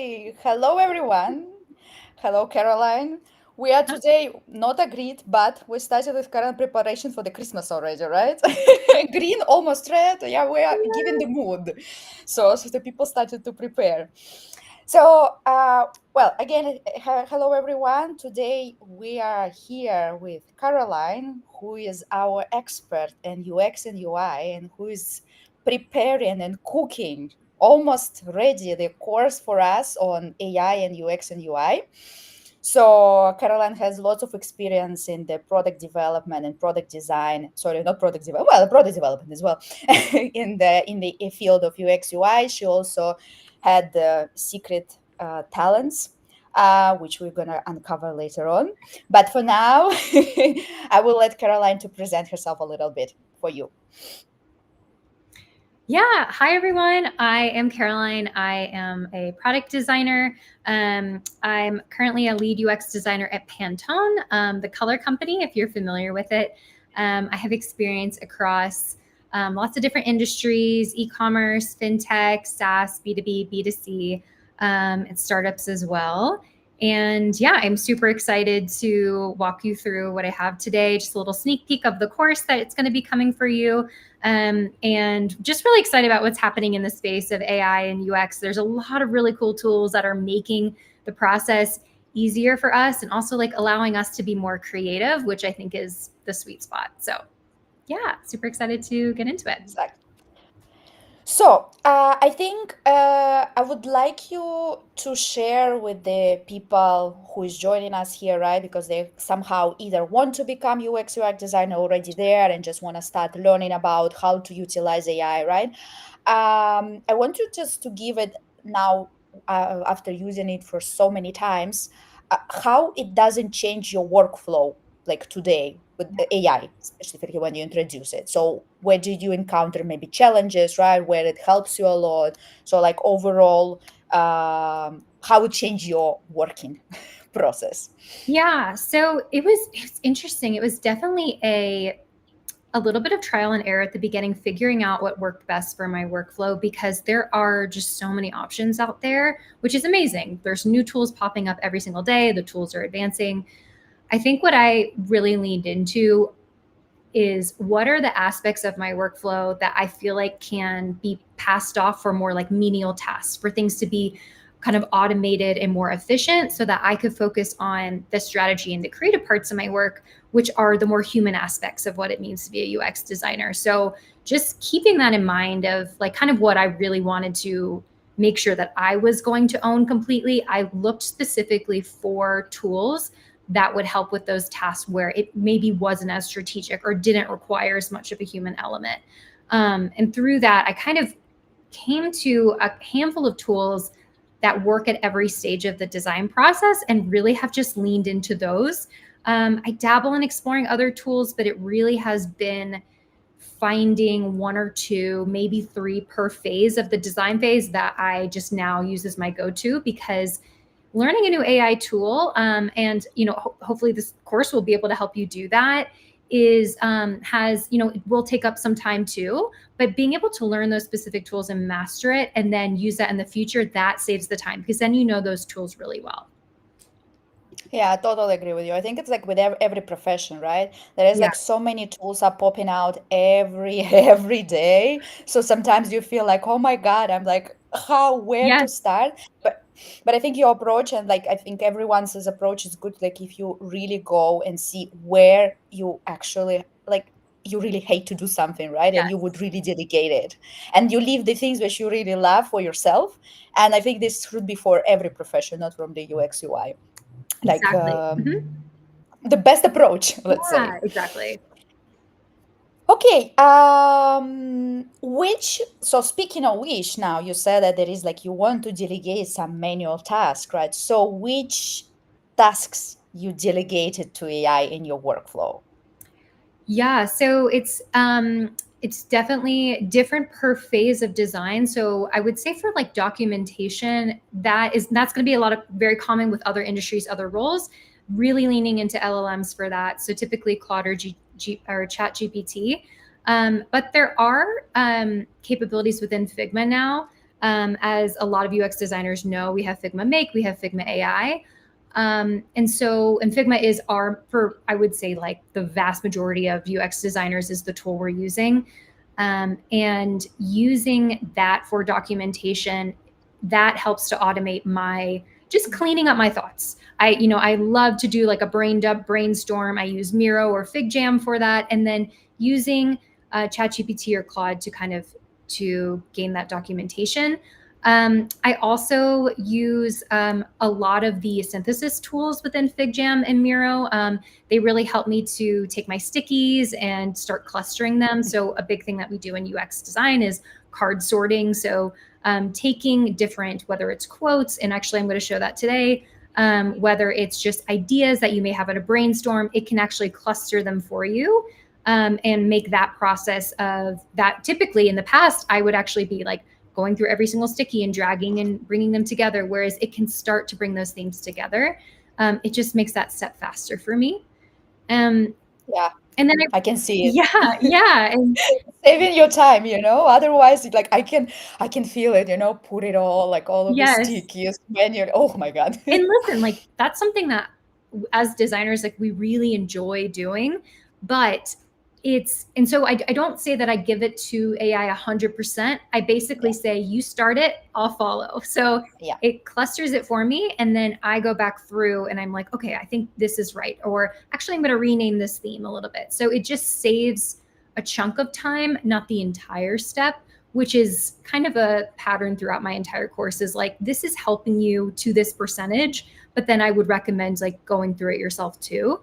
Okay, hello everyone. Hello, Caroline. We are today not agreed, but we started with current preparation for the Christmas already, right? Green, almost red. Yeah, we are giving the mood. So the people started to prepare. So, well, again, hello everyone. Today we are here with Caroline, who is our expert in UX and UI, and who is preparing and cooking almost ready the course for us on AI and UX and UI. So Caroline has lots of experience in the product development and product design. Sorry, not product development. Well, product development as well in the field of UX UI. She also had the secret talents, which we're gonna uncover later on. But for now, I will let Caroline to present herself a little bit for you. Yeah, hi everyone. I am Caroline. I am a product designer. I'm currently a lead UX designer at Pantone, the color company, if you're familiar with it. I have experience across lots of different industries: e-commerce, fintech, SaaS, B2B, B2C, and startups as well. And yeah, I'm super excited to walk you through what I have today, just a little sneak peek of the course that it's going to be coming for you. And just really excited about what's happening in the space of AI and UX. There's a lot of really cool tools that are making the process easier for us and also like allowing us to be more creative, which I think is the sweet spot. So yeah, super excited to get into it. Exactly. So, I think I would like you to share with the people who is joining us here, right? Because they somehow either want to become UX UI designer already there and just want to start learning about how to utilize AI, right? I want you just to give it now, after using it for so many times, how it doesn't change your workflow like today with the AI, specifically when you introduce it. So where did you encounter maybe challenges, right? Where it helps you a lot. So like overall, how it changed your working process. Yeah, so it's interesting. It was definitely a little bit of trial and error at the beginning, figuring out what worked best for my workflow because there are just so many options out there, which is amazing. There's new tools popping up every single day, the tools are advancing. I think what I really leaned into is what are the aspects of my workflow that I feel like can be passed off for more like menial tasks, for things to be kind of automated and more efficient so that I could focus on the strategy and the creative parts of my work, which are the more human aspects of what it means to be a UX designer. So just keeping that in mind of like kind of what I really wanted to make sure that I was going to own completely, I looked specifically for tools that would help with those tasks where it maybe wasn't as strategic or didn't require as much of a human element. And through that, I kind of came to a handful of tools that work at every stage of the design process and really have just leaned into those. I dabble in exploring other tools, but it really has been finding one or two, maybe three per phase of the design phase that I just now use as my go-to because learning a new AI tool, and hopefully this course will be able to help you do that. Is has it will take up some time too, but being able to learn those specific tools and master it, and then use that in the future, that saves the time because then you know those tools really well. Yeah, I totally agree with you. I think it's like with every profession, right? There is Yeah. like so many tools are popping out every every day. So sometimes you feel like, oh my God, I'm like, how, where to Yes. start? But I think your approach and like I think everyone's approach is good. Like if you really go and see where you actually like you really hate to do something, right? And you Yes. would really dedicate it. And you leave the things which you really love for yourself. And I think this should be for every profession, not from the UX UI like Exactly. Mhm. the best approach, let's say. Yeah, exactly. Okay, which, so speaking of which, now you said that there is like you want to delegate some manual task, right? So which tasks you delegated to AI in your workflow? Yeah, so it's definitely different per phase of design. So I would say for like documentation, that's going to be a lot of very common with other industries, other roles, really leaning into LLMs for that. So typically Claude or Chat GPT. But there are capabilities within Figma now As a lot of UX designers know, we have Figma Make, we have Figma AI. And Figma is I would say like the vast majority of UX designers is the tool we're using. And using that for documentation, that helps to automate just cleaning up my thoughts. I love to do like a brain dump brainstorm. I use Miro or FigJam for that. And then using ChatGPT or Claude to gain that documentation. I also use a lot of the synthesis tools within FigJam and Miro. They really help me to take my stickies and start clustering them. So a big thing that we do in UX design is card sorting. So taking different, whether it's quotes, and actually I'm going to show that today, whether it's just ideas that you may have at a brainstorm, it can actually cluster them for you. And make that process of that. Typically in the past, I would actually be like going through every single sticky and dragging and bringing them together, whereas it can start to bring those themes together. It just makes that step faster for me. Yeah. And then I can see it. Yeah. And saving your time, otherwise like I can feel it, put it all like all of the stickies when you're, oh my God. And listen, like that's something that as designers, like we really enjoy doing, but so I don't say that I give it to AI 100%. I basically say, you start it, I'll follow. So it clusters it for me. And then I go back through and I'm like, okay, I think this is right. Or actually I'm going to rename this theme a little bit. So it just saves a chunk of time, not the entire step, which is kind of a pattern throughout my entire course, is like, this is helping you to this percentage, but then I would recommend like going through it yourself too.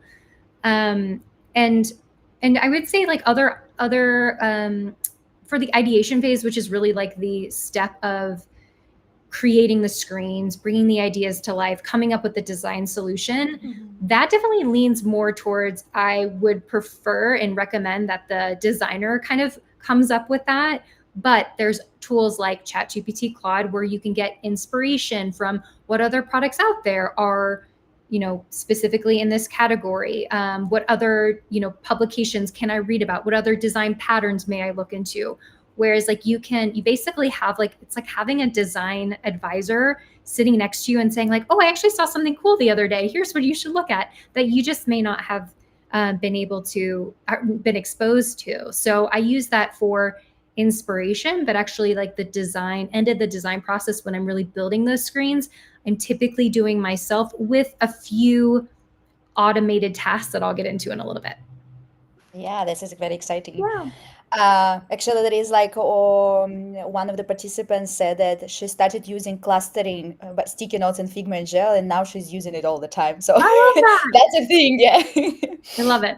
And I would say like other for the ideation phase, which is really like the step of creating the screens, bringing the ideas to life, coming up with the design solution, that definitely leans more towards, I would prefer and recommend that the designer kind of comes up with that. But there's tools like ChatGPT, Claude, where you can get inspiration from what other products out there are, specifically in this category. What other, publications can I read about? What other design patterns may I look into? Whereas like you basically have like, it's like having a design advisor sitting next to you and saying like, oh, I actually saw something cool the other day. Here's what you should look at, that you just may not have been exposed to. So I use that for inspiration, but actually like the end of the design process, when I'm really building those screens, I'm typically doing myself with a few automated tasks that I'll get into in a little bit. Yeah, this is very exciting. Yeah. Actually, there is like one of the participants said that she started using clustering but sticky notes in Figma and Gel, and now she's using it all the time. So I love that. That's a thing, yeah. I love it.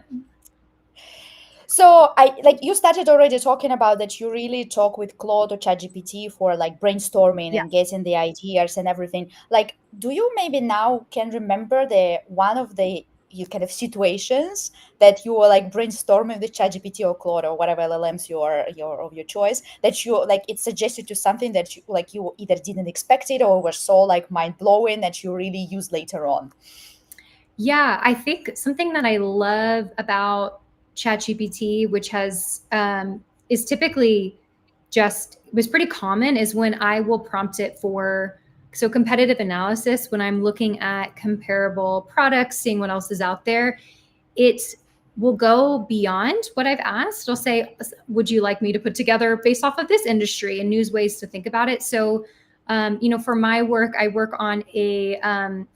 So you started already talking about that you really talk with Claude or ChatGPT for like brainstorming and getting the ideas and everything. Like, do you maybe now can remember one of the kind of situations that you were like brainstorming with ChatGPT or Claude or whatever LLMs of your choice, that you like it suggested you something that you either didn't expect it or were so like mind blowing that you really use later on? Yeah, I think something that I love about ChatGPT, which is typically was pretty common, is when I will prompt it for competitive analysis. When I'm looking at comparable products, seeing what else is out there, it will go beyond what I've asked. I'll say, would you like me to put together based off of this industry and news ways to think about it? So for my work, I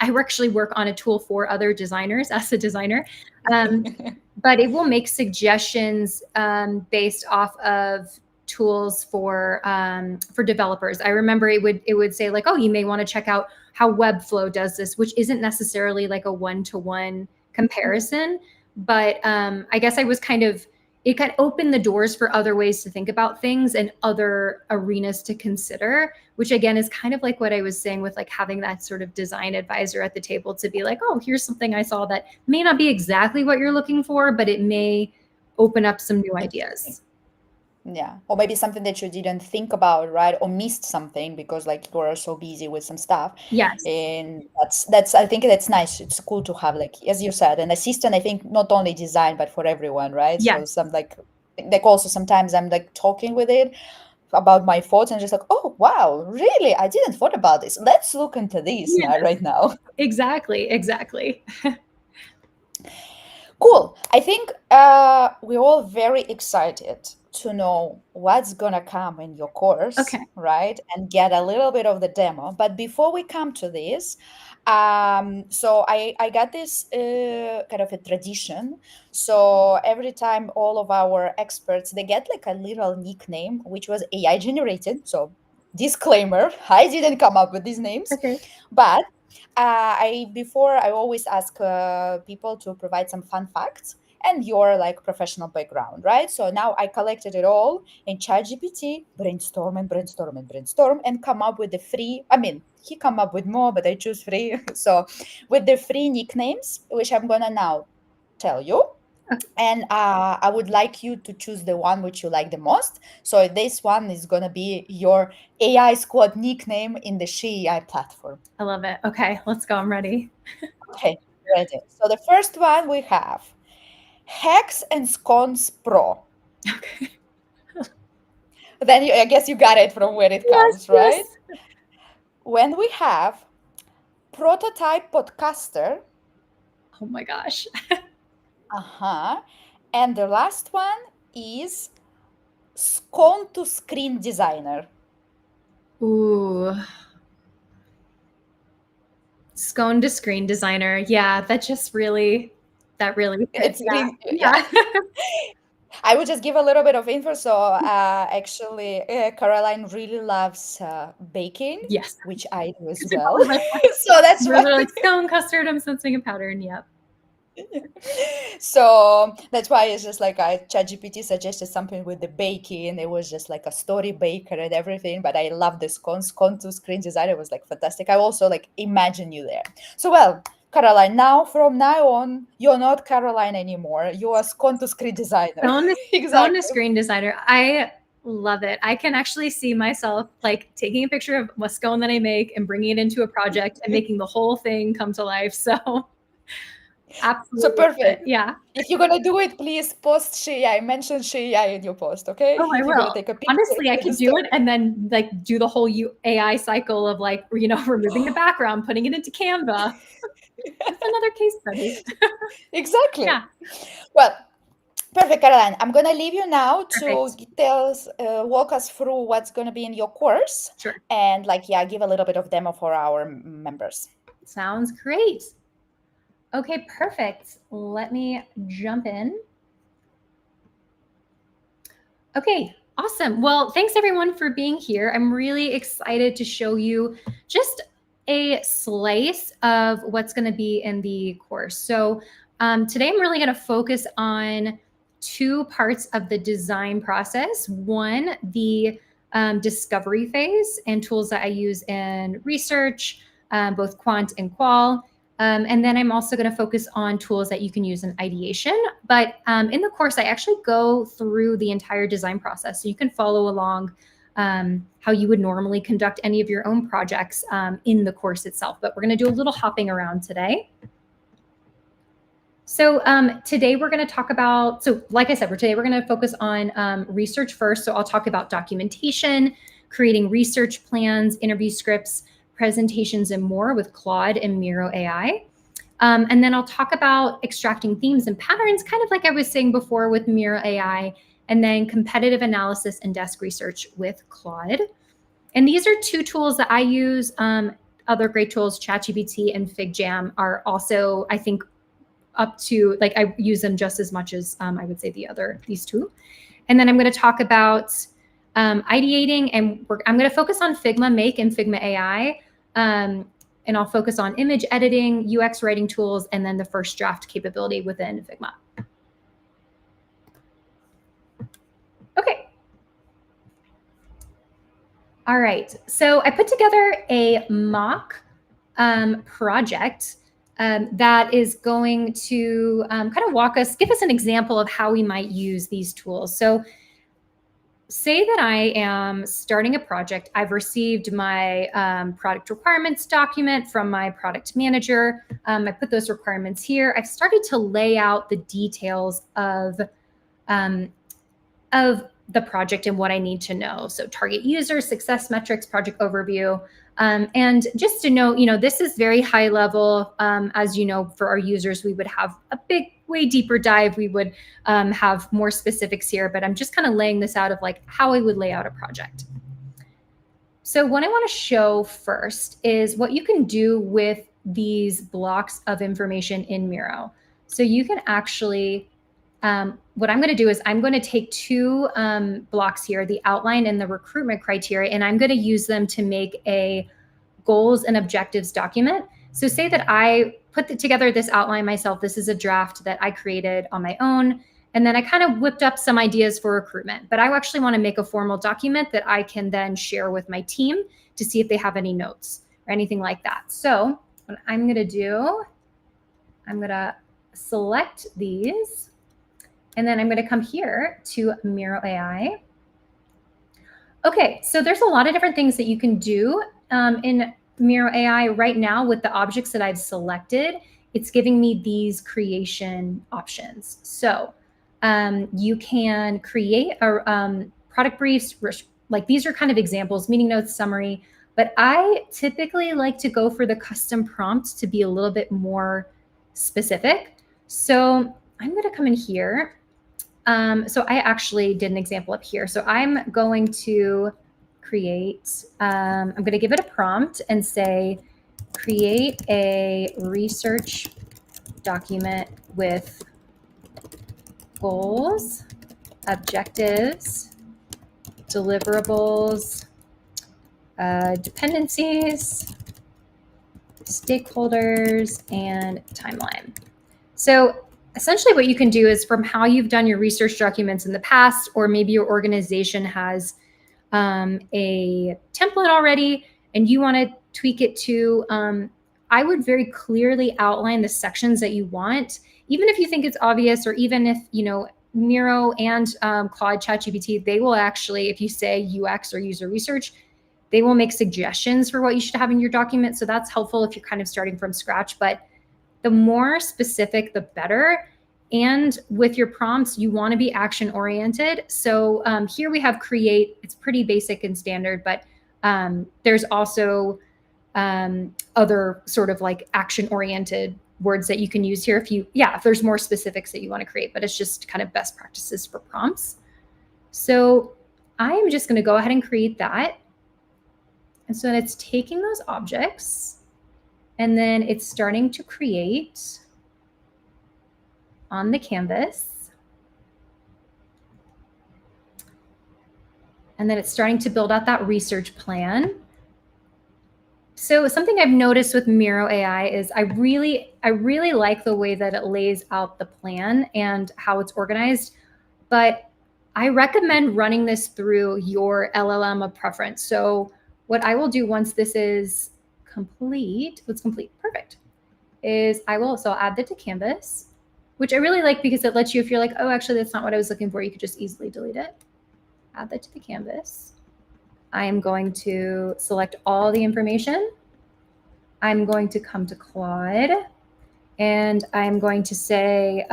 actually work on a tool for other designers as a designer, but it will make suggestions based off of tools for developers. I remember it would say like, oh, you may want to check out how Webflow does this, which isn't necessarily like a one-to-one comparison, but I guess it kind of opened the doors for other ways to think about things and other arenas to consider, which again is kind of like what I was saying with like having that sort of design advisor at the table to be like, oh, here's something I saw that may not be exactly what you're looking for, but it may open up some new ideas. Yeah, or maybe something that you didn't think about, right? Or missed something because like you are so busy with some stuff. Yes. And that's I think that's nice. It's cool to have, like as you said, an assistant. I think not only design but for everyone, right? Yes. So some like also sometimes I'm like talking with it about my thoughts and just like, oh wow, really? I didn't thought about this. Let's look into this right now. Exactly. Cool. I think we're all very excited to know what's gonna come in your course, Okay. right? And get a little bit of the demo. But before we come to this, so I got this kind of a tradition. So every time all of our experts they get like a little nickname, which was AI generated. So disclaimer: I didn't come up with these names, Okay. but I always ask people to provide some fun facts and your like professional background, right? So now I collected it all in ChatGPT, brainstorm and come up with the three. I mean, he come up with more, but I choose three. So with the three nicknames, which I'm gonna now tell you. Okay. And I would like you to choose the one which you like the most. So this one is gonna be your AI Squad nickname in the She AI platform. I love it. Okay, let's go. I'm ready. Okay, ready. So the first one we have Hex and Scones Pro. Okay. Then I guess you got it from where it comes, right? Yes. When we have Prototype Podcaster, Oh my gosh. and the last one is Scone to Screen Designer. Ooh. Scone to screen designer. Yeah, that really fits. It's Yeah. yeah. I would just give a little bit of info. So actually, Caroline really loves baking, Yes. which I do as well. So that's Those why. are like scone, custard, I'm sensing a pattern. Yep. So that's why it's just like ChatGPT suggested something with the baking. It was just like a story baker and everything. But I love this scone to screen design. It was like fantastic. I also like imagine you there. So well, Caroline, now from now on, you're not Caroline anymore. You are scone to screen designer. Scone to Exactly. screen designer. I love it. I can actually see myself like taking a picture of a scone that I make and bringing it into a project and making the whole thing come to life. So absolutely. So perfect. Yeah. If you're gonna do it, please post Shia. Mention Shia in your post, okay? Oh, I If you're gonna will. take a picture. Honestly, I with could the do story. it and then like do the whole AI cycle of like, removing the background, putting it into Canva. It's another case study. Exactly. Yeah. Well, perfect, Caroline. I'm gonna leave you now to Perfect. walk us through what's gonna be in your course, Sure. and give a little bit of demo for our members. Sounds great. Okay, perfect. Let me jump in. Okay, awesome. Well, thanks everyone for being here. I'm really excited to show you just a slice of what's going to be in the course. So today I'm really going to focus on two parts of the design process. One, the discovery phase and tools that I use in research, both quant and qual. And then I'm also going to focus on tools that you can use in ideation. But in the course, I actually go through the entire design process. So you can follow along how you would normally conduct any of your own projects in the course itself. But we're going to do a little hopping around today. So today we're going to talk about, so like I said, today we're going to focus on research first. So I'll talk about documentation, creating research plans, interview scripts, presentations, and more with Claude and Miro AI. And then I'll talk about extracting themes and patterns, kind of like I was saying before with Miro AI, and then competitive analysis and desk research with Claude. And these are two tools that I use. Other great tools, ChatGPT and FigJam, are also, I think, up to, like, I use them just as much as I would say these two. And then I'm going to talk about ideating, and I'm going to focus on Figma Make and Figma AI. And I'll focus on image editing, UX writing tools, and then the first draft capability within Figma. Okay. All right. So I put together a mock project that is going to kind of give us an example of how we might use these tools. So say that I am starting a project. I've received my product requirements document from my product manager. I put those requirements here. I've started to lay out the details of the project and what I need to know. So target user, success metrics, project overview. And just to know, this is very high level. As you know, for our users, we would have a big, way deeper dive. We would have more specifics here, but I'm just kind of laying this out of like how I would lay out a project. So what I want to show first is what you can do with these blocks of information in Miro. So you can actually, what I'm going to do is I'm going to take two blocks here, the outline and the recruitment criteria, and I'm going to use them to make a goals and objectives document. So say that I put together this outline myself. This is a draft that I created on my own. And then I kind of whipped up some ideas for recruitment, but I actually want to make a formal document that I can then share with my team to see if they have any notes or anything like that. So what I'm going to do, I'm going to select these, and then I'm going to come here to Miro AI. Okay, so there's a lot of different things that you can do in Miro AI right now with the objects that I've selected. It's giving me these creation options. So you can create a product briefs, like these are kind of examples, meeting notes, summary, but I typically like to go for the custom prompts to be a little bit more specific. So I'm going to come in here. So I actually did an example up here. So I'm going to create, I'm going to give it a prompt and say, create a research document with goals, objectives, deliverables, dependencies, stakeholders, and timeline. So essentially what you can do is from how you've done your research documents in the past, or maybe your organization has a template already and you want to tweak it to, I would very clearly outline the sections that you want, even if you think it's obvious, or even if, Miro and Claude ChatGPT, they will actually, if you say UX or user research, they will make suggestions for what you should have in your document. So that's helpful if you're kind of starting from scratch, but the more specific, the better. And with your prompts, you want to be action oriented. So here we have create. It's pretty basic and standard, but there's also other sort of like action oriented words that you can use here if there's more specifics that you want to create, but it's just kind of best practices for prompts. So I'm just going to go ahead and create that. And so it's taking those objects and then it's starting to create on the canvas. And then it's starting to build out that research plan. So something I've noticed with Miro AI is I really like the way that it lays out the plan and how it's organized, but I recommend running this through your LLM of preference. So what I will do once this is complete, perfect, is I'll add that to Canvas, which I really like because it lets you, if you're like, oh, actually, that's not what I was looking for, you could just easily delete it. Add that to the canvas. I am going to select all the information. I'm going to come to Claude and I'm going to say,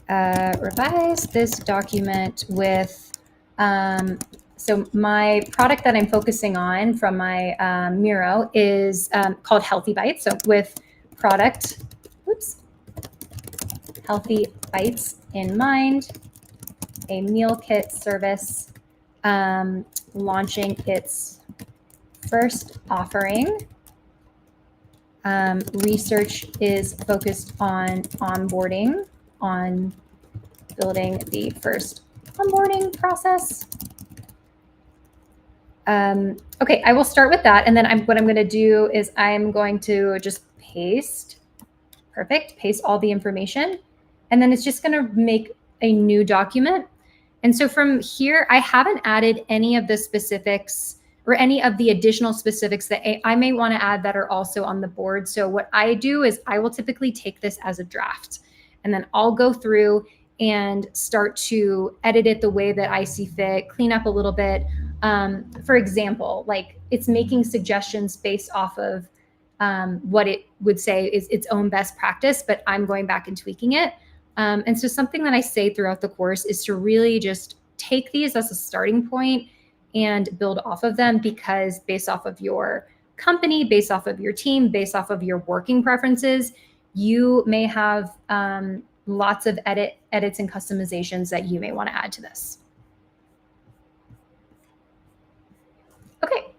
revise this document with, so my product that I'm focusing on from my Miro is called Healthy Bites. So with product, Healthy Bites in mind, a meal kit service launching its first offering. Research is focused on onboarding, on building the first onboarding process. Okay, I will start with that. And then what I'm going to do is I'm going to just paste all the information. And then it's just going to make a new document. And so from here, I haven't added any of the specifics or any of the additional specifics that I may want to add that are also on the board. So what I do is I will typically take this as a draft and then I'll go through and start to edit it the way that I see fit, clean up a little bit. For example, like it's making suggestions based off of what it would say is its own best practice, but I'm going back and tweaking it. And so something that I say throughout the course is to really just take these as a starting point and build off of them, because based off of your company, based off of your team, based off of your working preferences, you may have lots of edits and customizations that you may want to add to this. Okay.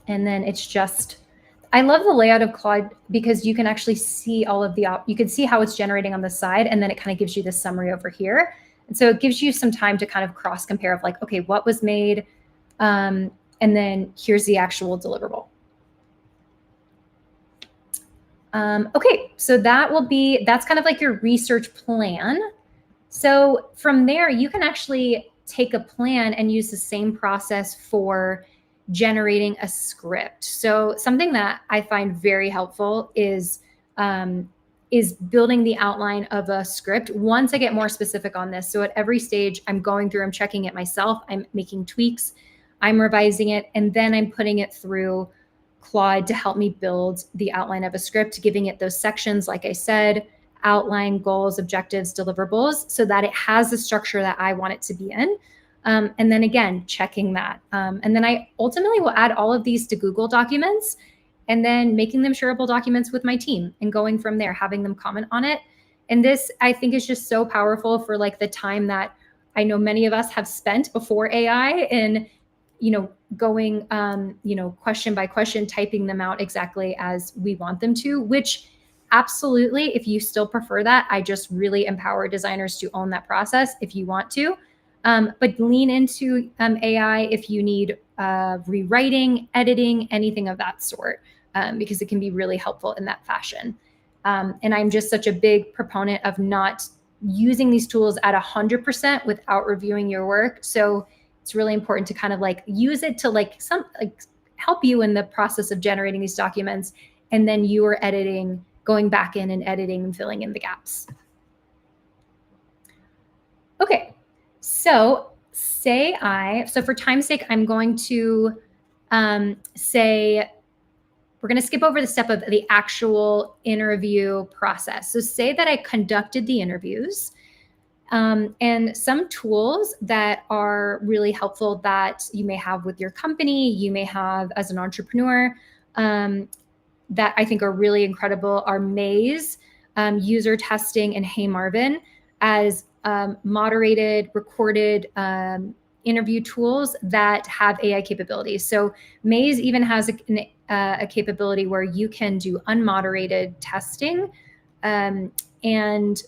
And then it's just, I love the layout of Claude because you can actually see all of you can see how it's generating on the side, and then it kind of gives you this summary over here. And so it gives you some time to kind of cross compare of like, okay, what was made? And then here's the actual deliverable. Okay, so that's kind of like your research plan. So from there, you can actually take a plan and use the same process for generating a script. So something that I find very helpful is building the outline of a script. Once I get more specific on this, so at every stage I'm going through, I'm checking it myself, I'm making tweaks, I'm revising it, and then I'm putting it through Claude to help me build the outline of a script, giving it those sections, like I said, outline, goals, objectives, deliverables, so that it has the structure that I want it to be in. And then again, checking that. And then I ultimately will add all of these to Google Documents and then making them shareable documents with my team and going from there, having them comment on it. And this, I think, is just so powerful for like the time that I know many of us have spent before AI and, going, question by question, typing them out exactly as we want them to, which absolutely, if you still prefer that, I just really empower designers to own that process if you want to. But lean into AI if you need rewriting, editing, anything of that sort, because it can be really helpful in that fashion. And I'm just such a big proponent of not using these tools at 100% without reviewing your work. So it's really important to kind of like use it to help you in the process of generating these documents. And then you are editing, going back in and editing and filling in the gaps. Okay. So for time's sake, I'm going to say, we're going to skip over the step of the actual interview process. So say that I conducted the interviews, and some tools that are really helpful that you may have with your company, you may have as an entrepreneur, that I think are really incredible are Maze, User Testing, and Hey Marvin as moderated, recorded interview tools that have AI capabilities. So Maze even has a capability where you can do unmoderated testing, and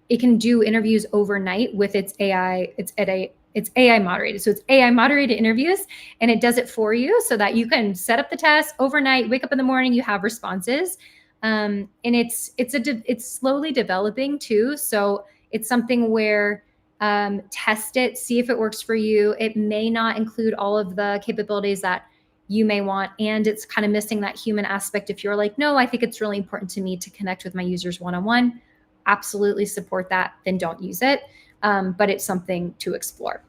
it can do interviews overnight with its AI. It's AI moderated. So it's AI moderated interviews, and it does it for you so that you can set up the test overnight, wake up in the morning, you have responses. And it's slowly developing too. So it's something where test it, see if it works for you. It may not include all of the capabilities that you may want, and it's kind of missing that human aspect. If you're like, no, I think it's really important to me to connect with my users one-on-one, absolutely support that, then don't use it. But it's something to explore.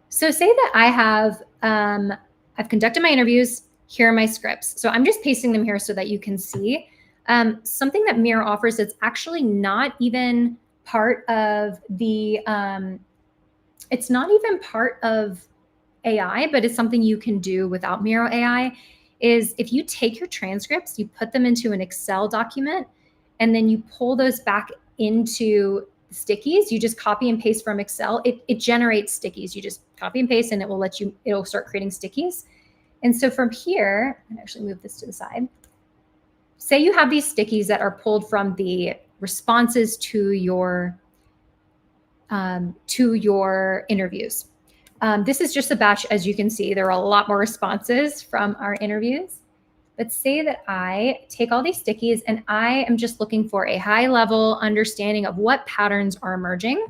So say that I have, I've conducted my interviews, here are my scripts. So I'm just pasting them here so that you can see. Something that Miro offers that's actually not even part of the, it's not even part of AI, but it's something you can do without Miro AI, is if you take your transcripts, you put them into an Excel document, and then you pull those back into stickies. You just copy and paste from Excel. It generates stickies. You just copy and paste, and it'll start creating stickies. And so from here, I'm actually move this to the side. Say you have these stickies that are pulled from the responses to your interviews. This is just a batch. As you can see, there are a lot more responses from our interviews. But say that I take all these stickies and I am just looking for a high level understanding of what patterns are emerging.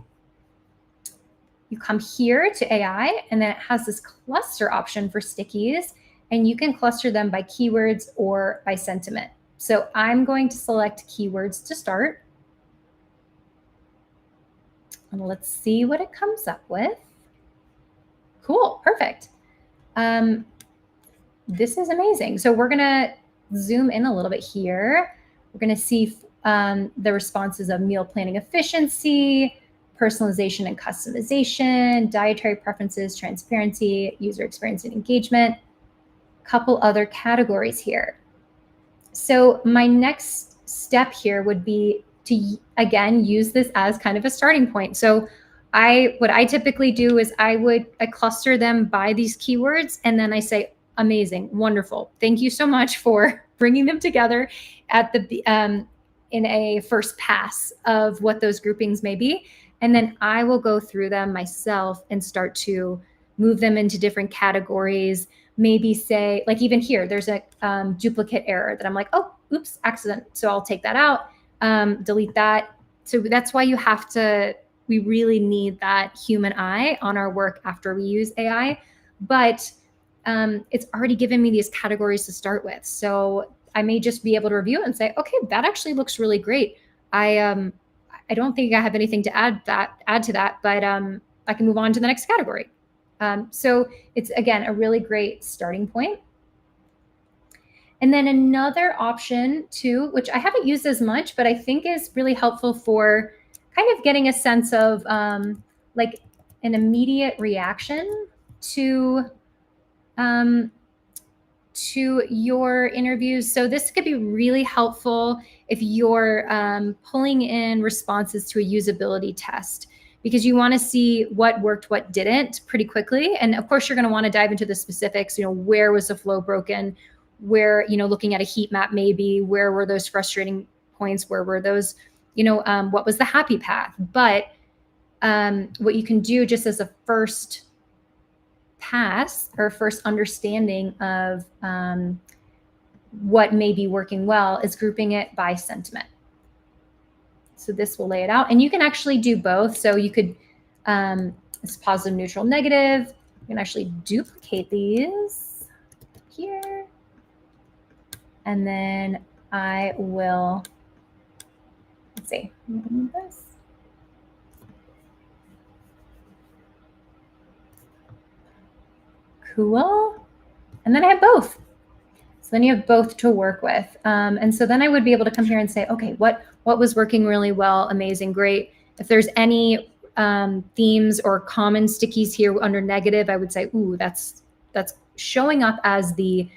You come here to AI, and then it has this cluster option for stickies, and you can cluster them by keywords or by sentiment. So I'm going to select keywords to start. And let's see what it comes up with. Cool, perfect. This is amazing. So we're gonna zoom in a little bit here. We're gonna see the responses of meal planning efficiency, personalization and customization, dietary preferences, transparency, user experience and engagement, couple other categories here. So my next step here would be to, again, use this as kind of a starting point. So what I typically do is I cluster them by these keywords, and then I say, amazing, wonderful. Thank you so much for bringing them together at the in a first pass of what those groupings may be. And then I will go through them myself and start to move them into different categories. Maybe say, like even here, there's a duplicate error that I'm like, oh, oops, accident. So I'll take that out, delete that. So that's why we really need that human eye on our work after we use AI. But it's already given me these categories to start with. So I may just be able to review it and say, okay, that actually looks really great. I don't think I have anything to add to that, but I can move on to the next category. So it's, again, a really great starting point. And then another option too, which I haven't used as much, but I think is really helpful for kind of getting a sense of like an immediate reaction to your interviews. So this could be really helpful if you're pulling in responses to a usability test, because you want to see what worked, what didn't pretty quickly. And of course, you're going to want to dive into the specifics, where was the flow broken, where, looking at a heat map, maybe where were those frustrating points, where were those, what was the happy path. But what you can do just as a first pass or first understanding of what may be working well is grouping it by sentiment. So this will lay it out, and you can actually do both. So you could, it's positive, neutral, negative. You can actually duplicate these here. And then I will, let's see, move this. Cool. And then I have both. So then you have both to work with. And so then I would be able to come here and say, okay, what was working really well? Amazing, great. If there's any themes or common stickies here under negative, I would say, ooh, that's showing up as the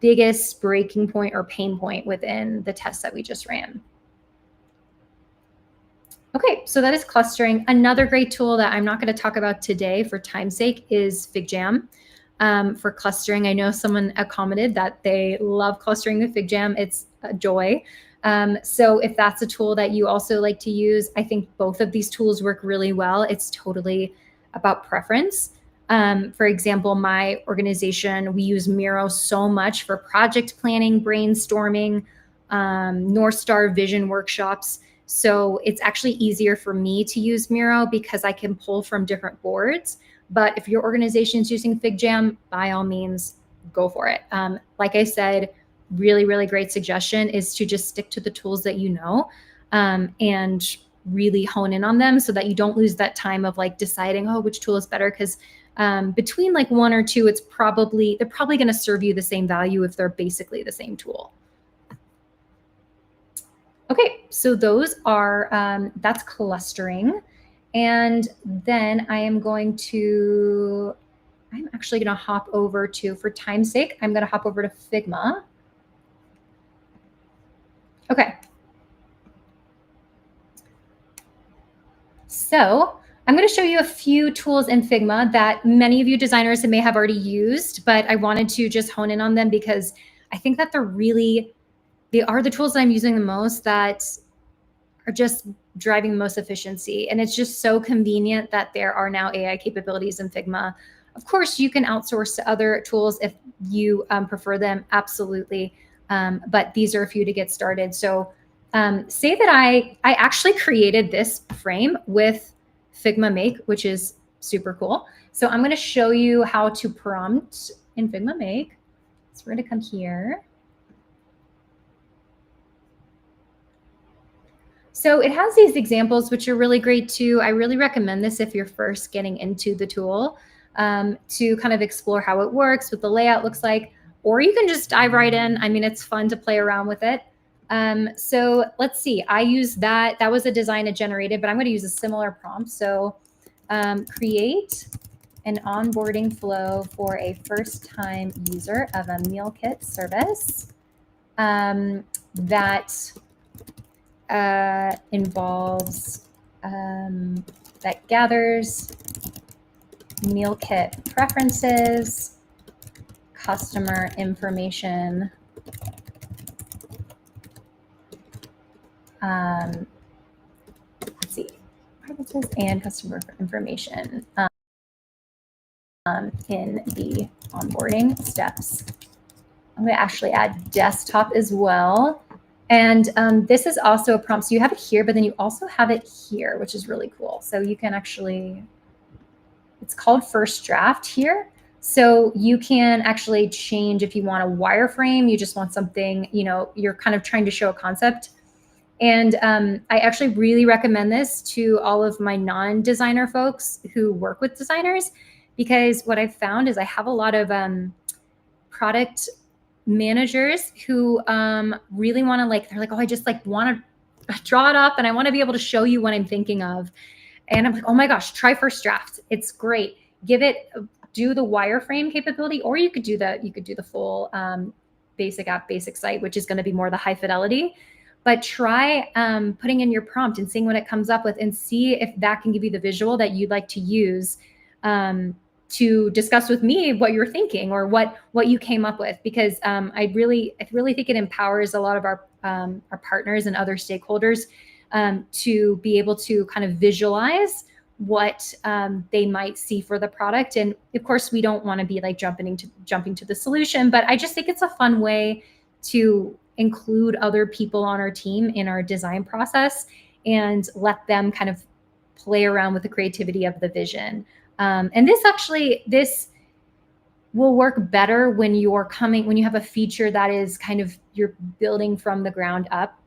biggest breaking point or pain point within the test that we just ran. Okay, so that is clustering. Another great tool that I'm not going to talk about today for time's sake is FigJam. For clustering, I know someone commented that they love clustering with FigJam. It's a joy. So if that's a tool that you also like to use, I think both of these tools work really well. It's totally about preference. For example, my organization, we use Miro so much for project planning, brainstorming, North Star vision workshops. So it's actually easier for me to use Miro because I can pull from different boards. But if your organization is using FigJam, by all means, go for it. Like I said, really, really great suggestion is to just stick to the tools that you know and really hone in on them so that you don't lose that time of like deciding, oh, which tool is better. Because between like one or two, they're probably going to serve you the same value if they're basically the same tool. Okay, so those are, that's clustering. And then I'm actually going to hop over to, for time's sake, I'm going to hop over to Figma. Okay. So I'm going to show you a few tools in Figma that many of you designers may have already used, but I wanted to just hone in on them because I think that they are the tools that I'm using the most that are just driving the most efficiency. And it's just so convenient that there are now AI capabilities in Figma. Of course, you can outsource to other tools if you prefer them, absolutely. But these are a few to get started. So say that I actually created this frame with Figma Make, which is super cool. So I'm going to show you how to prompt in Figma Make. So we're going to come here. So it has these examples, which are really great too. I really recommend this if you're first getting into the tool to kind of explore how it works, what the layout looks like, or you can just dive right in. I mean, it's fun to play around with it. So let's see, I used that was a design it generated, but I'm going to use a similar prompt. So create an onboarding flow for a first-time user of a meal kit service that involves, that gathers meal kit preferences, customer information, let's see, preferences and customer information in the onboarding steps. I'm going to actually add desktop as well. And this is also a prompt. So you have it here, but then you also have it here, which is really cool. So you can actually, it's called first draft here. So you can actually change if you want a wireframe, you just want something, you know, you're kind of trying to show a concept. And I actually really recommend this to all of my non-designer folks who work with designers, because what I've found is I have a lot of product managers who really want to, like, they're like, oh, I just like want to draw it up and I want to be able to show you what I'm thinking of. And I'm like, oh my gosh, try first draft. It's great. Give it, do the wireframe capability, or you could do the full basic app, basic site, which is going to be more the high fidelity. But try putting in your prompt and seeing what it comes up with, and see if that can give you the visual that you'd like to use to discuss with me what you're thinking or what you came up with. Because I really think it empowers a lot of our partners and other stakeholders to be able to kind of visualize what they might see for the product. And of course, we don't want to be like jumping to the solution, but I just think it's a fun way to include other people on our team in our design process and let them kind of play around with the creativity of the vision. And this will work better when you have a feature that is kind of, you're building from the ground up.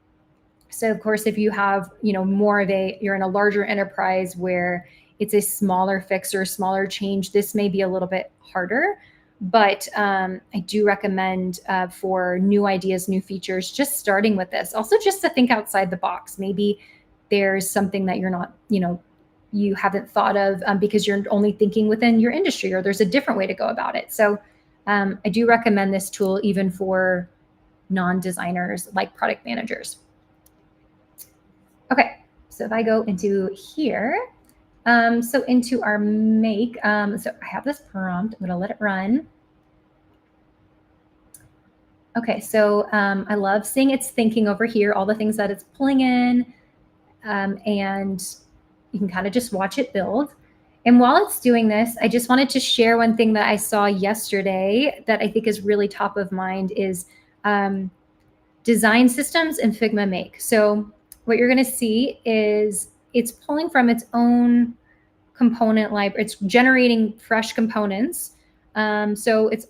So of course, if you have, you're in a larger enterprise where it's a smaller fix or a smaller change, this may be a little bit harder. But I do recommend for new ideas, new features, just starting with this. Also, just to think outside the box. Maybe there's something that you're not, you haven't thought of because you're only thinking within your industry, or there's a different way to go about it. So I do recommend this tool even for non-designers like product managers. Okay, so if I go into here, so into our make, so I have this prompt, I'm gonna let it run. Okay, so I love seeing it's thinking over here, all the things that it's pulling in, and you can kind of just watch it build. And while it's doing this, I just wanted to share one thing that I saw yesterday that I think is really top of mind is design systems in Figma Make. So what you're going to see is it's pulling from its own component library. It's generating fresh components. So it's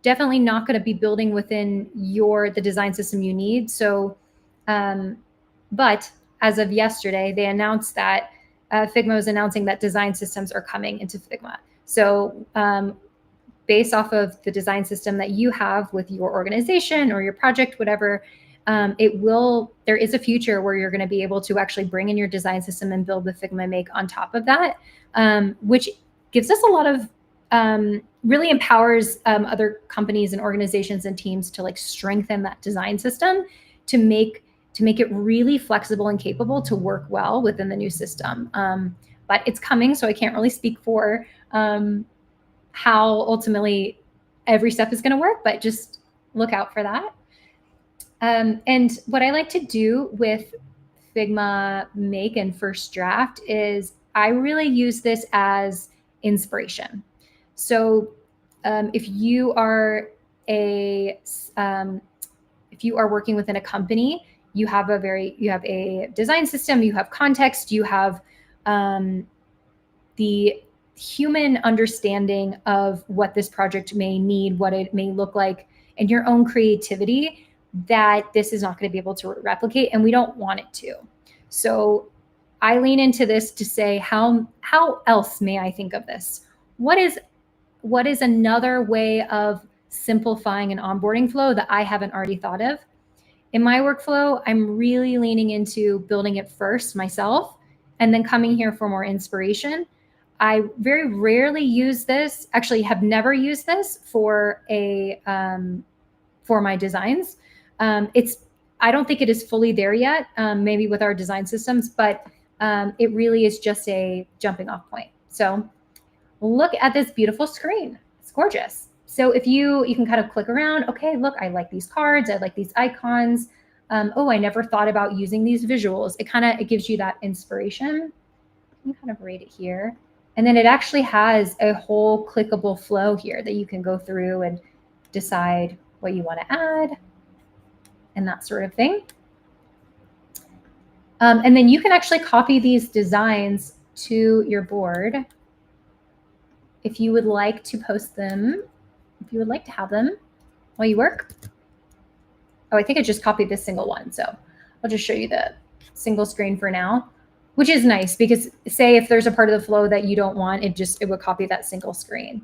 definitely not going to be building within the design system you need. So, but as of yesterday, they announced that Figma is announcing that design systems are coming into Figma. So based off of the design system that you have with your organization or your project, whatever, there is a future where you're going to be able to actually bring in your design system and build the Figma Make on top of that, which gives us a lot of, really empowers other companies and organizations and teams to like strengthen that design system to make it really flexible and capable to work well within the new system. But it's coming, so I can't really speak for how ultimately every step is going to work, but just look out for that. And what I like to do with Figma Make and First Draft is I really use this as inspiration. So if you are working within a company, you have a design system, you have context, you have the human understanding of what this project may need, what it may look like, and your own creativity that this is not going to be able to replicate, and we don't want it to. So I lean into this to say, how else may I think of this? What is another way of simplifying an onboarding flow that I haven't already thought of? in my workflow, I'm really leaning into building it first myself and then coming here for more inspiration. I very rarely use this, actually have never used this for my designs. I don't think it is fully there yet, maybe with our design systems, but it really is just a jumping off point. So look at this beautiful screen. It's gorgeous. So if you can kind of click around, okay, look, I like these cards, I like these icons. Oh, I never thought about using these visuals. It gives you that inspiration. You can kind of rate it here. And then it actually has a whole clickable flow here that you can go through and decide what you want to add and that sort of thing. And then you can actually copy these designs to your board if you would like to post them, if you would like to have them while you work. Oh, I think I just copied this single one. So I'll just show you the single screen for now, which is nice because say if there's a part of the flow that you don't want, it would copy that single screen.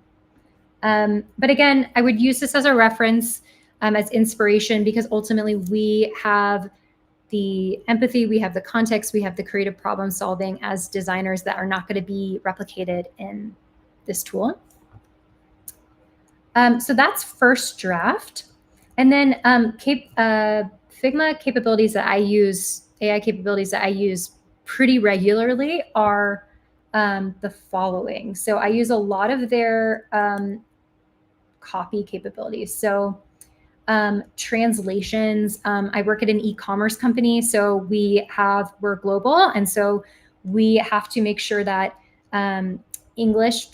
But again, I would use this as a reference, as inspiration, because ultimately we have the empathy, we have the context, we have the creative problem solving as designers that are not going to be replicated in this tool. So that's first draft. And then Figma capabilities that I use, AI capabilities that I use pretty regularly are the following. So I use a lot of their copy capabilities. So translations. I work at an e-commerce company, so we're global, and so we have to make sure that English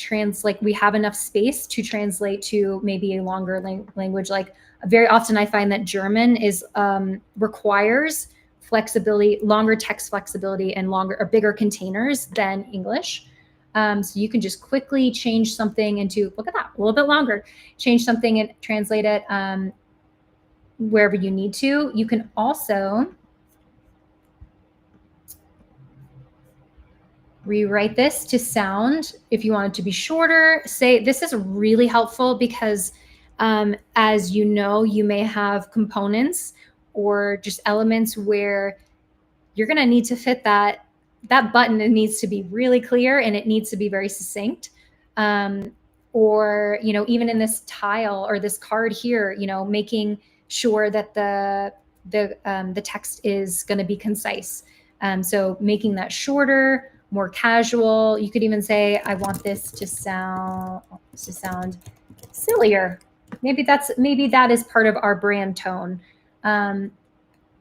we have enough space to translate to maybe a longer language. Like very often I find that German requires flexibility, longer text flexibility and bigger containers than English. So you can just quickly change something into, look at that, a little bit longer, change something and translate it wherever you need to. You can also rewrite this to sound if you want it to be shorter. Say this is really helpful because as you know, you may have components or just elements where you're going to need to fit that button. It needs to be really clear and it needs to be very succinct. Or, even in this tile or this card here, making sure that the text is going to be concise. So making that shorter, more casual. You could even say, I want this to sound sillier. Maybe that is part of our brand tone.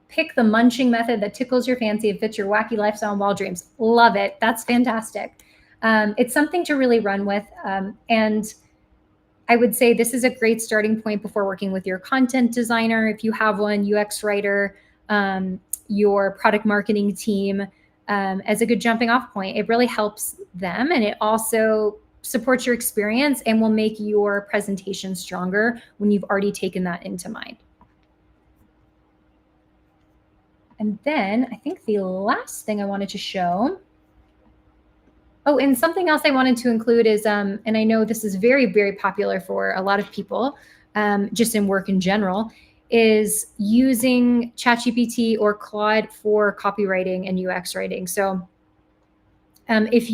Pick the munching method that tickles your fancy and fits your wacky lifestyle and wild dreams. Love it. That's fantastic. It's something to really run with. And I would say this is a great starting point before working with your content designer, if you have one, UX writer, your product marketing team, as a good jumping off point. It really helps them, and it also supports your experience and will make your presentation stronger when you've already taken that into mind. And then I think the last thing I wanted to show, and something else I wanted to include is, and I know this is very, very popular for a lot of people, just in work in general, is using ChatGPT or Claude for copywriting and UX writing. So if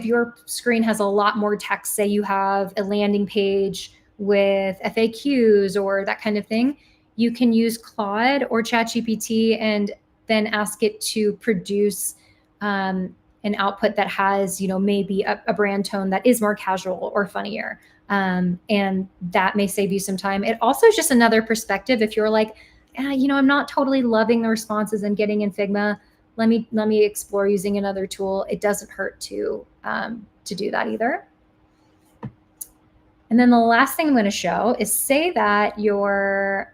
your screen has a lot more text, say you have a landing page with FAQs or that kind of thing, you can use Claude or ChatGPT and then ask it to produce an output that has, maybe a brand tone that is more casual or funnier. And that may save you some time. It also is just another perspective. If you're like, I'm not totally loving the responses I'm getting in Figma, let me explore using another tool. It doesn't hurt to do that either. And then the last thing I'm going to show is, say that you're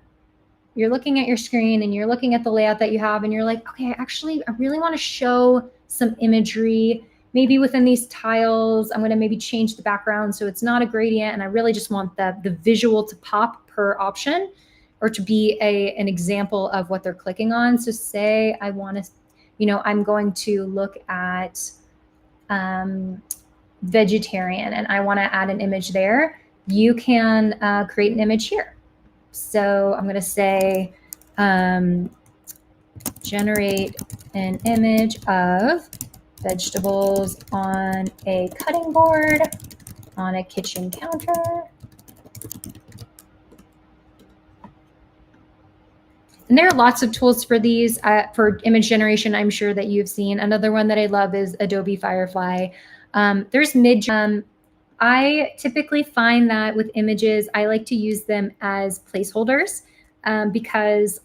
looking at your screen and you're looking at the layout that you have and you're like, okay, I really want to show some imagery, maybe within these tiles. I'm going to maybe change the background so it's not a gradient, and I really just want the visual to pop per option or to be an example of what they're clicking on. So say I want to, I'm going to look at vegetarian and I want to add an image there. You can create an image here. So I'm going to say generate an image of vegetables on a cutting board on a kitchen counter. And there are lots of tools for these for image generation. I'm sure that you've seen. Another one that I love is Adobe Firefly. There's Midjourney. I typically find that with images, I like to use them as placeholders because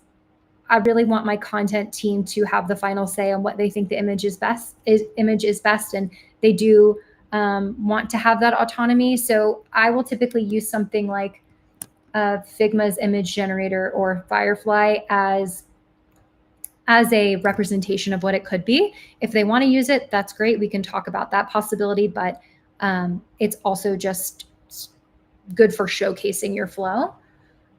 I really want my content team to have the final say on what they think the image is best, and they do want to have that autonomy. So I will typically use something like Figma's image generator or Firefly as a representation of what it could be. If they want to use it, that's great. We can talk about that possibility, but it's also just good for showcasing your flow.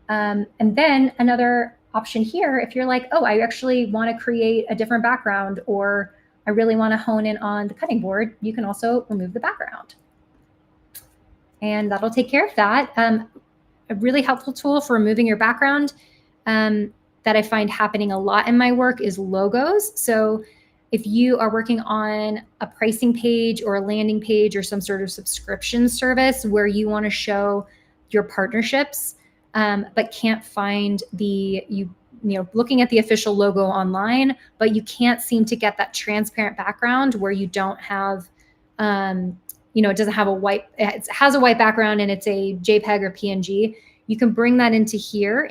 And then another option here, if you're like, oh, I actually want to create a different background, or I really want to hone in on the cutting board, you can also remove the background. And that'll take care of that. A really helpful tool for removing your background that I find happening a lot in my work is logos. So if you are working on a pricing page or a landing page or some sort of subscription service where you want to show your partnerships, but can't find looking at the official logo online, but you can't seem to get that transparent background where you don't have, it doesn't have it has a white background and it's a JPEG or PNG. You can bring that into here,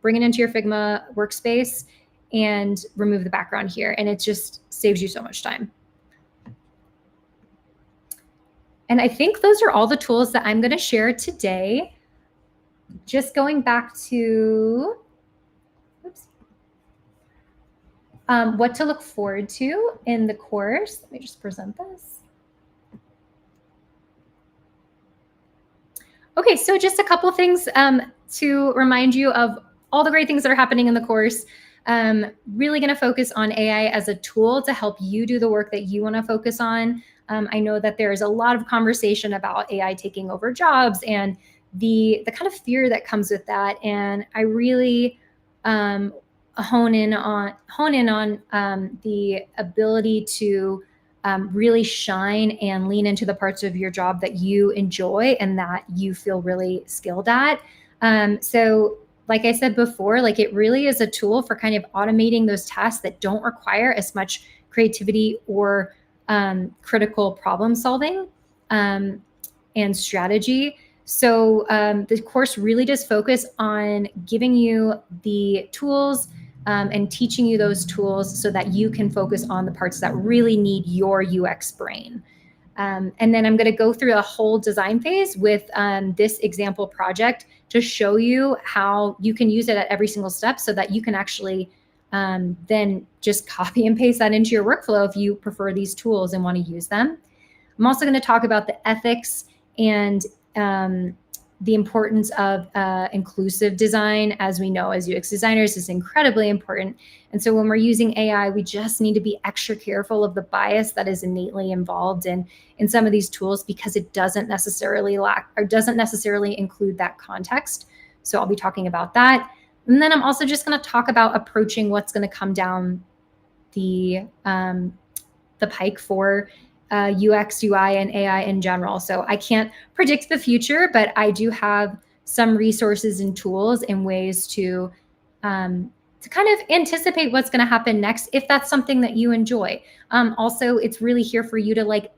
bring it into your Figma workspace and remove the background here. And it just saves you so much time. And I think those are all the tools that I'm going to share today. Just going back to what to look forward to in the course. Let me just present this. Okay, so just a couple things to remind you of all the great things that are happening in the course. Really going to focus on AI as a tool to help you do the work that you want to focus on. I know that there is a lot of conversation about AI taking over jobs and the kind of fear that comes with that. And I really hone in on the ability to really shine and lean into the parts of your job that you enjoy and that you feel really skilled at. So like I said before, like it really is a tool for kind of automating those tasks that don't require as much creativity or critical problem solving and strategy. So the course really does focus on giving you the tools and teaching you those tools so that you can focus on the parts that really need your UX brain. And then I'm going to go through a whole design phase with this example project to show you how you can use it at every single step so that you can actually then just copy and paste that into your workflow if you prefer these tools and want to use them. I'm also going to talk about the ethics and the importance of inclusive design. As we know, as UX designers, is incredibly important. And so when we're using AI, we just need to be extra careful of the bias that is innately involved in some of these tools because it doesn't necessarily include that context. So I'll be talking about that. And then I'm also just going to talk about approaching what's going to come down the pike for UX, UI, and AI in general. So I can't predict the future, but I do have some resources and tools and ways to kind of anticipate what's going to happen next if that's something that you enjoy. Also, it's really here for you to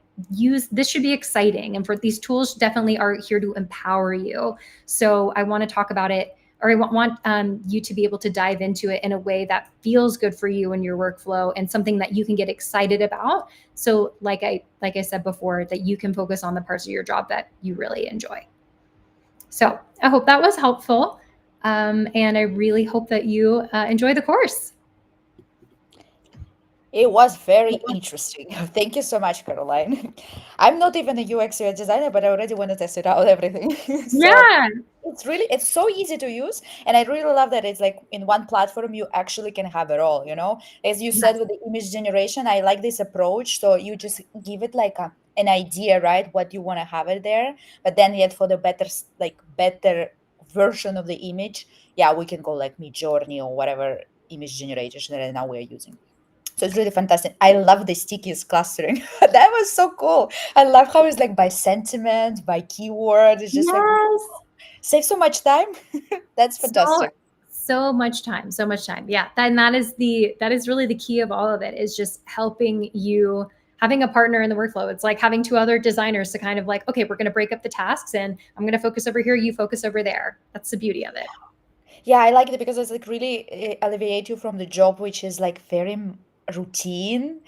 this should be exciting. And for these tools definitely are here to empower you. So I want to talk about it, or I want you to be able to dive into it in a way that feels good for you in your workflow and something that you can get excited about. So like I said before, that you can focus on the parts of your job that you really enjoy. So I hope that was helpful. And I really hope that you enjoy the course. It was very interesting. Thank you so much, Caroline. I'm not even a UX UI designer, but I already want to test it out, everything. So Yeah. it's so easy to use. And I really love that it's like in one platform, you actually can have it all, As you said with the image generation, I like this approach. So you just give it like an idea, right? What you want to have it there. But then yet for the better version of the image, yeah, we can go like Midjourney or whatever image generators that right now we're using. So it's really fantastic. I love the stickies clustering. That was so cool. I love how it's like by sentiment, by keyword. It's just like Yes. save so much time. That's So fantastic. so much time, so much time. Yeah, that is really the key of all of it, is just helping you, having a partner in the workflow. It's like having two other designers to kind of like, okay, we're going to break up the tasks, and I'm going to focus over here, you focus over there. That's the beauty of it. Yeah, I like it because it's like really alleviate you from the job, which is like very routine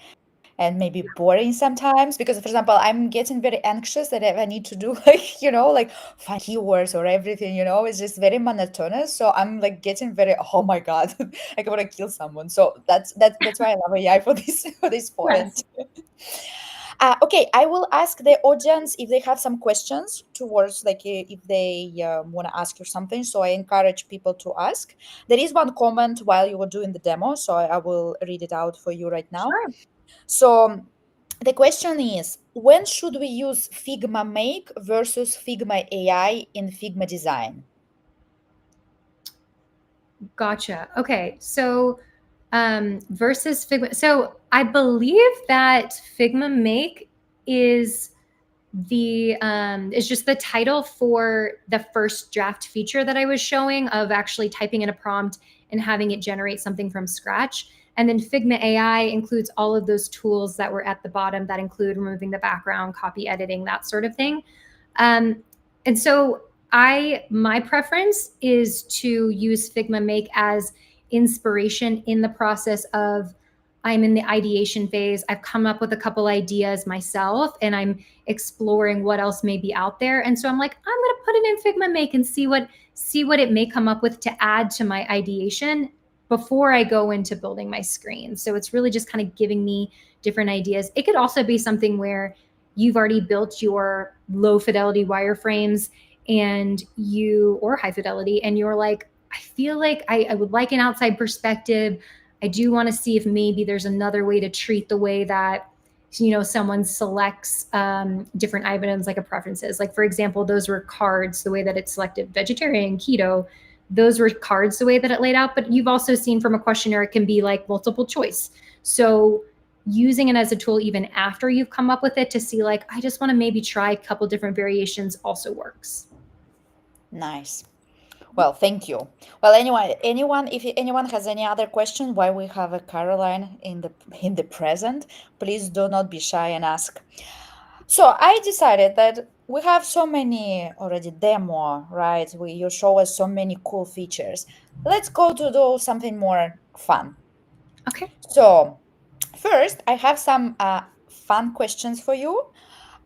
and maybe boring sometimes. Because, for example, I'm getting very anxious that if I need to do like, like find keywords or everything, it's just very monotonous. So I'm like getting very, oh my God, I want to kill someone. So that's why I love AI for this for this Yes. point. Okay, I will ask the audience if they have some questions towards like if they want to ask you something. So I encourage people to ask. There is one comment while you were doing the demo, so I will read it out for you right now. Sure. So the question is, when should we use Figma Make versus Figma AI in Figma design? Gotcha. Okay. So versus Figma. So I believe that Figma Make is is just the title for the first draft feature that I was showing, of actually typing in a prompt and having it generate something from scratch. And then Figma AI includes all of those tools that were at the bottom that include removing the background, copy editing, that sort of thing. And so my preference is to use Figma Make as inspiration in the process of, I'm in the ideation phase. I've come up with a couple ideas myself, and I'm exploring what else may be out there. And so I'm like, I'm going to put it in Figma Make and see what it may come up with to add to my ideation before I go into building my screen. So it's really just kind of giving me different ideas. It could also be something where you've already built your low fidelity wireframes or high fidelity, and you're like, I feel like I would like an outside perspective. I do want to see if maybe there's another way to treat the way that someone selects different items, like a preferences. Like, for example, those were cards, the way that it selected vegetarian, keto. Those were cards the way that it laid out. But you've also seen from a questionnaire, it can be like multiple choice. So using it as a tool even after you've come up with it to see, like, I just want to maybe try a couple different variations, also works. Nice. Well, thank you. Well, if anyone has any other question while we have a Caroline in the present, please do not be shy and ask. So I decided that we have so many already demo, right? You show us so many cool features. Let's go to do something more fun. Okay. So first, I have some fun questions for you,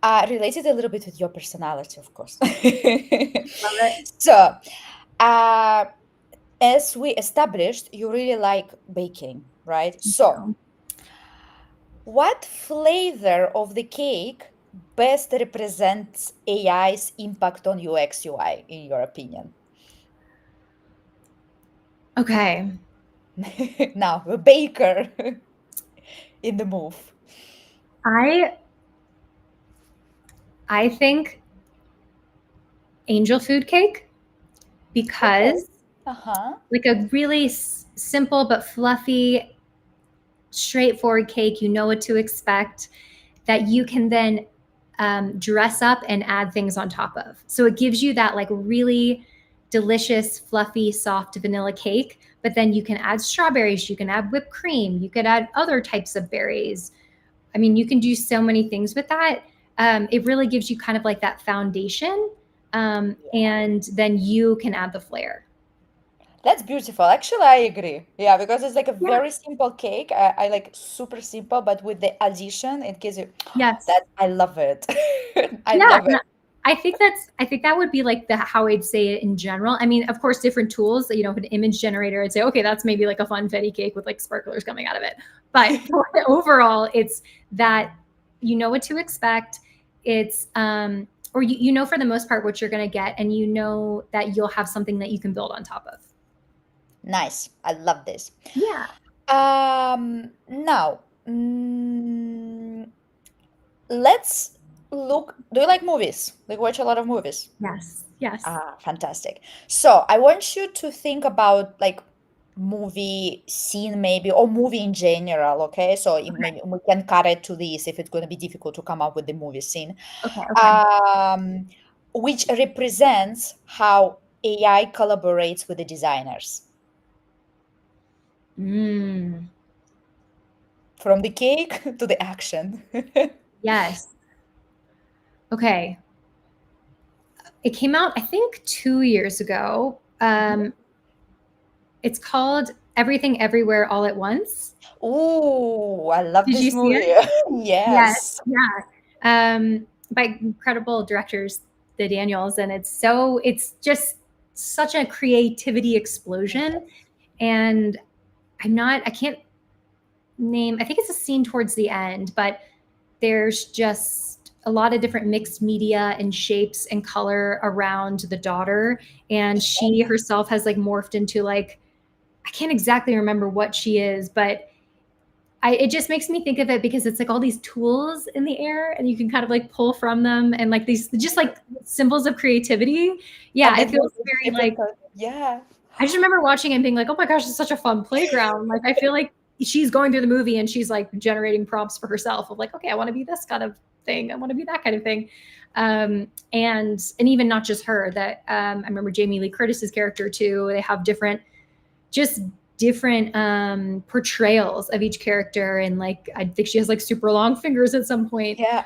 related a little bit with your personality, of course. Love it. So, uh, as we established, you really like baking, right? So, what flavor of the cake best represents AI's impact on UX UI, in your opinion? Okay. Now, the baker in the move. I think angel food cake, because like a really simple but fluffy, straightforward cake, you know what to expect, that you can then dress up and add things on top of. So it gives you that like really delicious, fluffy, soft vanilla cake, but then you can add strawberries, you can add whipped cream, you could add other types of berries. I mean, you can do so many things with that. It really gives you kind of like that foundation, and then you can add the flair. That's beautiful. Actually, I agree. Yeah, because it's like a very simple cake. I like super simple, but with the addition, it gives you Yes. that. I love it. I Yeah. love it. I think that would be like how I'd say it in general. I mean, of course, different tools, an image generator, I'd say, okay, that's maybe like a funfetti cake with like sparklers coming out of it. But overall, it's that you know what to expect. It's or you know for the most part what you're going to get, and you know that you'll have something that you can build on top of. Nice. I love this. Yeah. Now, let's do you like movies? Like watch a lot of movies? Yes. Yes. Ah, fantastic. So I want you to think about like movie scene maybe or movie in general, okay? So maybe we can cut it to this if it's going to be difficult to come up with the movie scene. Okay. Okay. Um, which represents how AI collaborates with the designers. Mm, From the cake to the action. yes. Okay. It came out, I think, 2 years ago. It's called Everything Everywhere All at Once. Ooh, I love Did you this see movie. it? Yes. Yes. Yeah. By incredible directors, the Daniels, and it's just such a creativity explosion. And I can't name, I think it's a scene towards the end, but there's just a lot of different mixed media and shapes and color around the daughter. And she herself has like morphed into like, I can't exactly remember what she is, but it just makes me think of it because it's like all these tools in the air and you can kind of like pull from them and like these just like symbols of creativity. Yeah, And it then feels there's very different like, color. Yeah. I just remember watching it and being like, oh my gosh, it's such a fun playground. Like I feel like she's going through the movie and she's like generating prompts for herself of like, okay, I want to be this kind of thing. I want to be that kind of thing. And even not just her, that I remember Jamie Lee Curtis's character too. They have just different portrayals of each character, and like I think she has like super long fingers at some point. Yeah.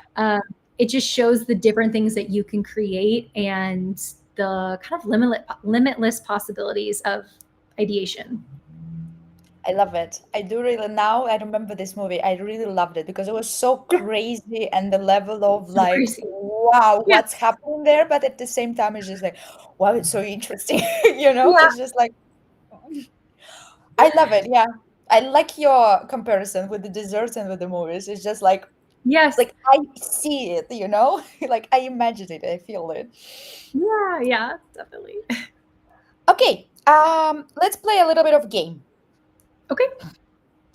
It just shows the different things that you can create and the kind of limitless possibilities of ideation. I love it. I do really now I remember this movie. I really loved it because it was so Yeah, crazy and the level of so like, crazy. wow, Yeah, what's happening there? But at the same time, it's just like, wow, it's so interesting. yeah, It's just like I love it. Yeah. I like your comparison with the desserts and with the movies. It's just yes, like I see it. Like I imagine it, I feel it. yeah, yeah, definitely. Okay, let's play a little bit of game. Okay.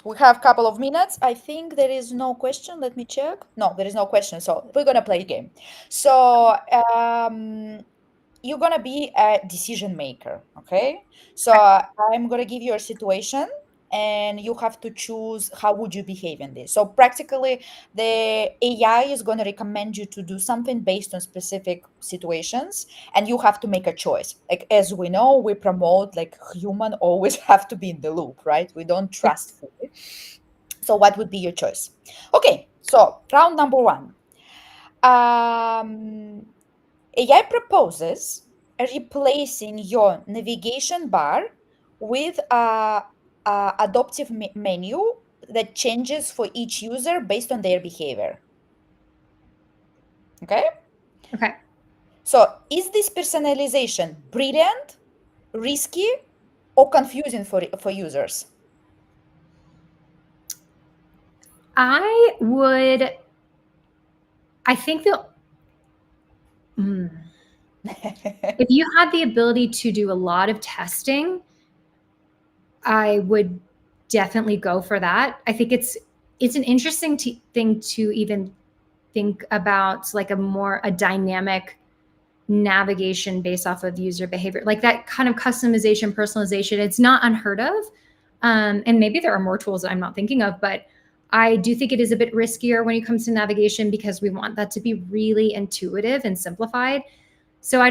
We have a couple of minutes. I think there is no question. Let me check. No, there is no question. So we're gonna play a game. So you're gonna be a decision maker. Okay. So Okay. I'm gonna give you a situation, and you have to choose how would you behave in this. So practically, the AI is gonna recommend you to do something based on specific situations, and you have to make a choice. Like as we know, we promote like human always have to be in the loop, right? We don't trust Yes. fully. So what would be your choice? Okay, so round number one. AI proposes replacing your navigation bar with a adaptive menu that changes for each user based on their behavior. Okay, Okay. so is this personalization brilliant, risky, or confusing for users? I would. I think that. If you had the ability to do a lot of testing, I would definitely go for that. I think it's an interesting thing to even think about, like a dynamic navigation based off of user behavior, like that kind of customization, personalization. It's not unheard of, and maybe there are more tools that I'm not thinking of, but I do think it is a bit riskier when it comes to navigation because we want that to be really intuitive and simplified. So I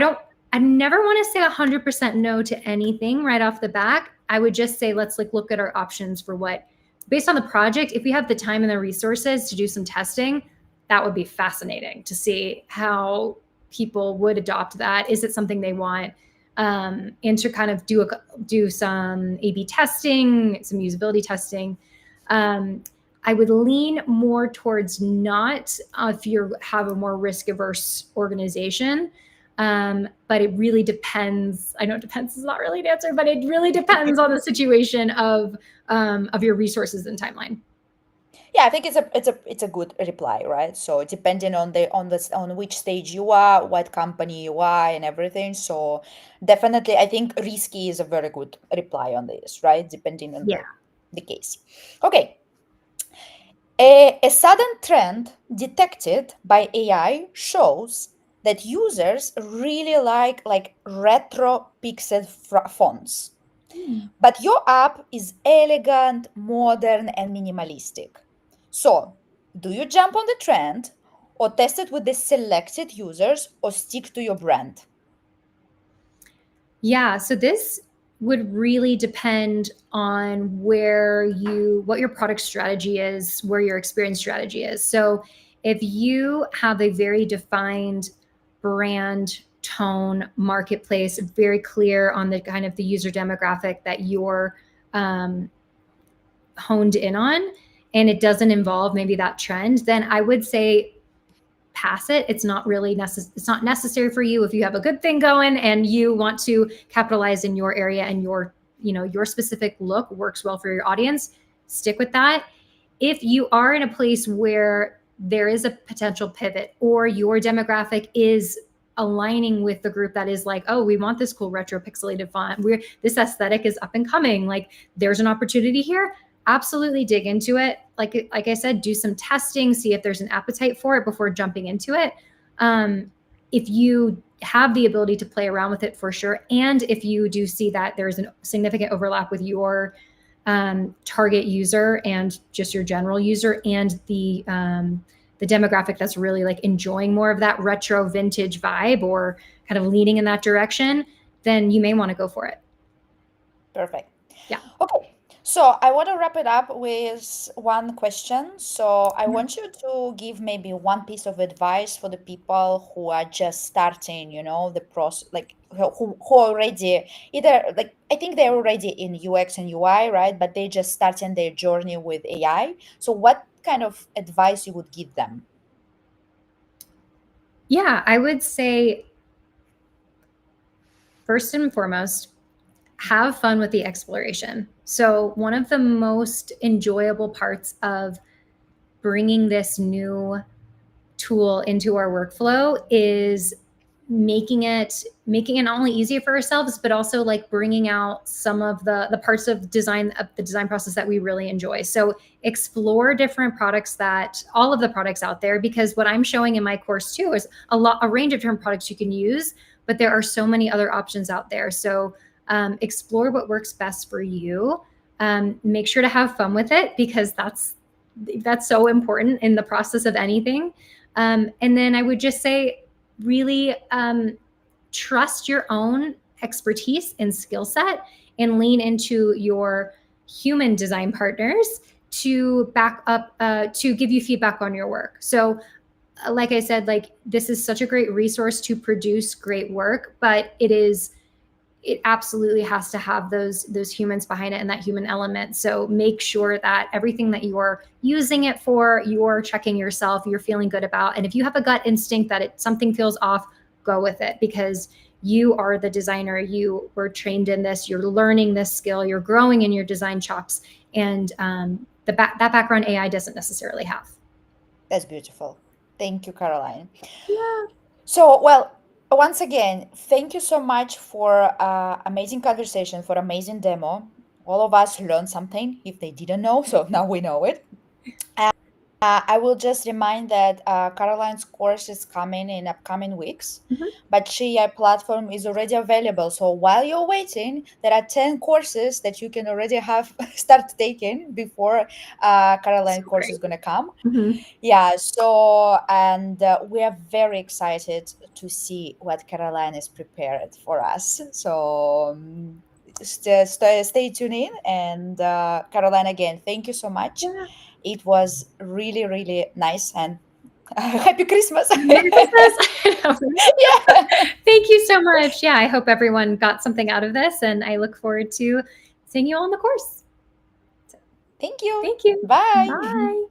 never want to say 100% no to anything right off the bat. I would just say, let's like look at our options for what, based on the project, if we have the time and the resources to do some testing, that would be fascinating to see how people would adopt that. Is it something they want? And to kind of do some A/B testing, some usability testing. I would lean more towards not if you have a more risk averse organization. But it really depends. I know depends is not really an answer, but it really depends on the situation of your resources and timeline. Yeah, I think it's a good reply, right? So depending on which stage you are, what company you are, and everything. So definitely, I think risky is a very good reply on this, right? Depending on Yeah. the case. Okay. A sudden trend detected by AI shows that users really like retro pixel fonts. Hmm. But your app is elegant, modern, and minimalistic. So, do you jump on the trend or test it with the selected users or stick to your brand? Yeah, so this would really depend on what your product strategy is, where your experience strategy is. So if you have a very defined brand tone marketplace, very clear on the kind of the user demographic that you're um, honed in on, and it doesn't involve maybe that trend, then I would say pass it. It's not really it's not necessary for you if you have a good thing going and you want to capitalize in your area and your specific look works well for your audience. Stick with that. If you are in a place where there is a potential pivot or your demographic is aligning with the group that is like, oh, we want this cool retro pixelated font, this aesthetic is up and coming, like there's an opportunity here, absolutely dig into it. Like I said, do some testing, see if there's an appetite for it before jumping into it. If you have the ability to play around with it, for sure, and if you do see that there's a significant overlap with your target user and just your general user and the demographic that's really like enjoying more of that retro vintage vibe or kind of leaning in that direction, then you may want to go for it. Perfect. Yeah. Okay. So I want to wrap it up with one question. So I Yeah. want you to give maybe one piece of advice for the people who are just starting, the process, like who already either like I think they're already in UX and UI, right? But they just starting their journey with AI. So what kind of advice you would give them? Yeah, I would say first and foremost, have fun with the exploration. So, one of the most enjoyable parts of bringing this new tool into our workflow is making it not only easier for ourselves but also like bringing out some of the parts of the design process that we really enjoy. So explore different products, that all of the products out there, because what I'm showing in my course too is a range of different products you can use, but there are so many other options out there. So explore what works best for you. Make sure to have fun with it, because that's so important in the process of anything. And then I would just say, really trust your own expertise and skill set and lean into your human design partners to back up, to give you feedback on your work. So, like I said, like this is such a great resource to produce great work, but it absolutely has to have those humans behind it and that human element. So make sure that everything that you're using it for, you're checking yourself, you're feeling good about. And if you have a gut instinct that something feels off, go with it, because you are the designer. You were trained in this. You're learning this skill. You're growing in your design chops, and that background AI doesn't necessarily have. That's beautiful. Thank you, Caroline. Yeah. So, well, once again, thank you so much for amazing conversation, for amazing demo. All of us learned something if they didn't know, so now we know it. I will just remind that Caroline's course is coming in upcoming weeks, Mhm. but Shia platform is already available. So while you're waiting, there are 10 courses that you can already have start taking before Caroline So course is great. going to come. Mhm. Yeah, so, and we are very excited to see what Caroline is prepared for us. So, stay tuned in. And Caroline, again, thank you so much. Yeah. It was really, really nice, and happy Christmas. Merry Christmas. Yeah. Thank you so much. Yeah, I hope everyone got something out of this, and I look forward to seeing you all in the course. Thank you. Thank you. Bye. Bye.